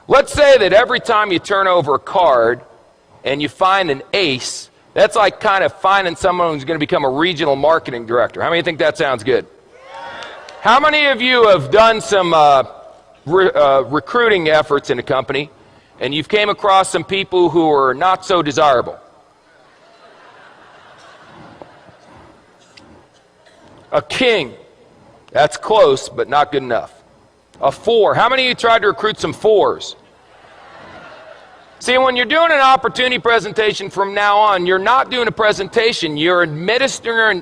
Let's say that every time you turn over a card and you find an ace, that's like kind of finding someone who's going to become a regional marketing director. How many think that sounds good? How many of you have done some recruiting efforts in a company and you've came across some people who are not so desirable? A king. That's close, but not good enough. A 4. How many of you tried to recruit some 4s? See, when you're doing an opportunity presentation from now on, you're not doing a presentation, you're administering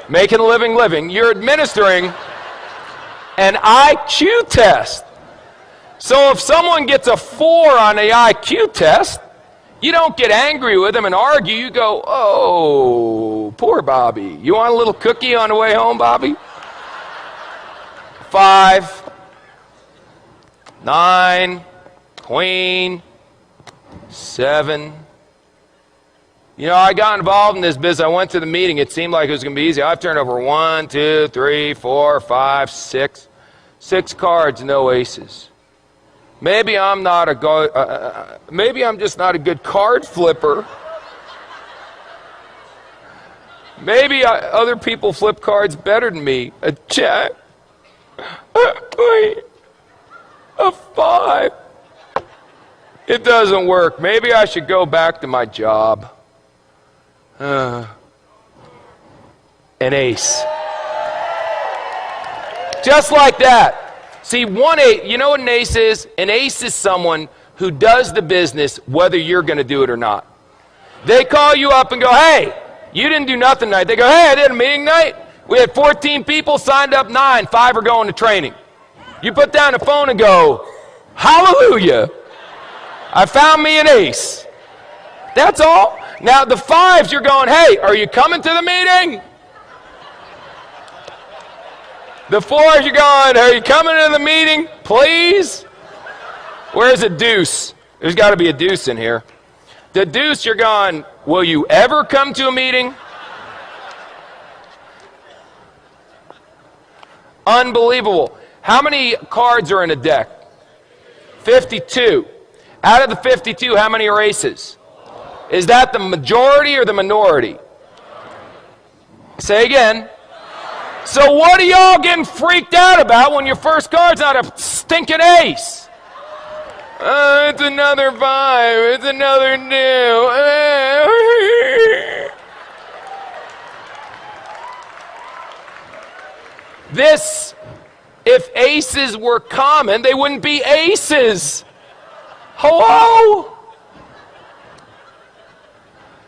making a living, you're administering an IQ test. So if someone gets a 4 on the IQ test, you don't get angry with them and argue. You go, oh, poor Bobby. You want a little cookie on the way home, Bobby? 5, 9, queen, 7. You know, I got involved in this business. I went to the meeting. It seemed like it was going to be easy. I've turned over 1, 2, 3, 4, 5, 6. 6 cards, no aces. Maybe I'm not maybe I'm just not a good card flipper. Maybe other people flip cards better than me. A jack, a 5. It doesn't work. Maybe I should go back to my job. An ace. Just like that. See, 1 8, you know what an ace is? An ace is someone who does the business whether you're going to do it or not. They call you up and go, hey, you didn't do nothing tonight. They go, hey, I did a meeting night. We had 14 people, signed up 9, 5 are going to training. You put down the phone and go, hallelujah, I found me an ace. That's all. Now the 5s, you're going, hey, are you coming to the meeting? The 4s, you're going, are you coming to the meeting, please? Where's a deuce? There's got to be a deuce in here. The deuce, you're going, will you ever come to a meeting? Unbelievable. How many cards are in a deck? 52. Out of the 52, how many are aces? Is that the majority or the minority? Say again. So what are y'all getting freaked out about when your first card's not a stinking ace? It's another 5. It's another 2. This, if aces were common, they wouldn't be aces. Hello?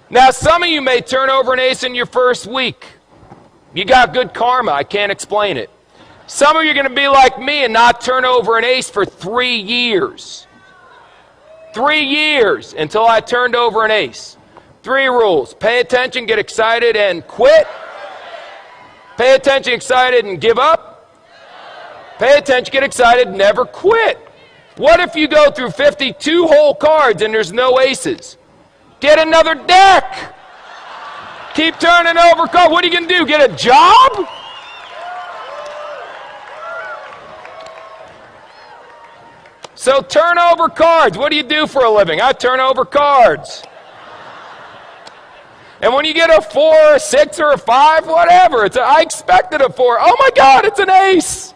Now, some of you may turn over an ace in your first week. You got good karma. I can't explain it. Some of you are going to be like me and not turn over an ace for 3 years. 3 years until I turned over an ace. 3 rules. Pay attention, get excited, and quit. Pay attention, excited, and give up. Pay attention, get excited, never quit. What if you go through 52 whole cards and there's no aces? Get another deck. Keep turning over cards. What are you going to do? Get a job? So turn over cards. What do you do for a living? I turn over cards. And when you get a 4, a 6, or a 5, whatever, I expected a 4. Oh my God, it's an ace.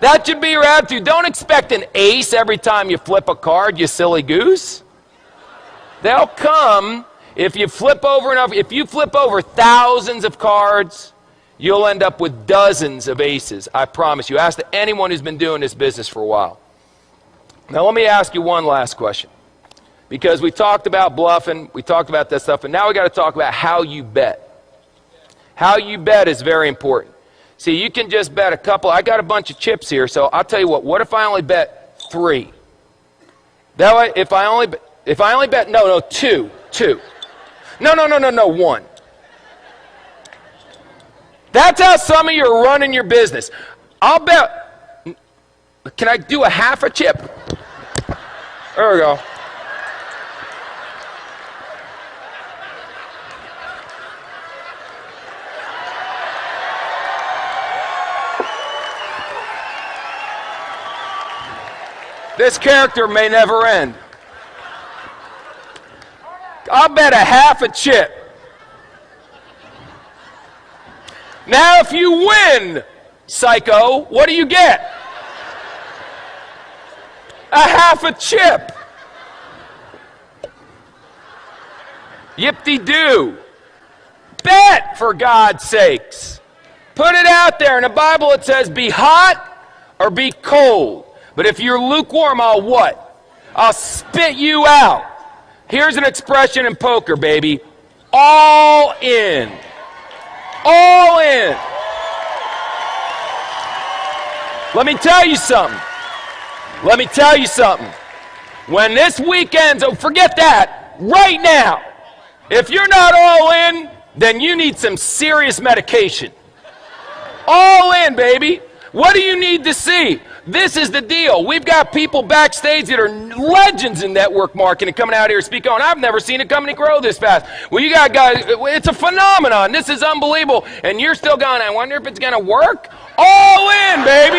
That should be your attitude. Don't expect an ace every time you flip a card, you silly goose. They'll come. If you flip over enough, if you flip over thousands of cards, you'll end up with dozens of aces. I promise you. Ask anyone who's been doing this business for a while. Now let me ask you one last question. Because we talked about bluffing, we talked about that stuff, and now we got to talk about how you bet. How you bet is very important. See, you can just bet a couple. I got a bunch of chips here, so I'll tell you what if I only bet 3? That way, if I only bet, no, 2. No, 1. That's how some of you are running your business. I'll bet, can I do a half a chip? There we go. This character may never end. I'll bet a half a chip. Now if you win, psycho, what do you get? A half a chip. Yip-de-doo. Bet, for God's sakes. Put it out there. In the Bible it says be hot or be cold. But if you're lukewarm, I'll what? I'll spit you out. Here's an expression in poker, baby. All in. All in. Let me tell you something. Let me tell you something. When this weekend's over, forget that. Right now. If you're not all in, then you need some serious medication. All in, baby. What do you need to see? This is the deal. We've got people backstage that are legends in network marketing coming out here to speak on. I've never seen a company grow this fast. Well, you got guys, it's a phenomenon. This is unbelievable. And you're still going, I wonder if it's going to work? All in, baby.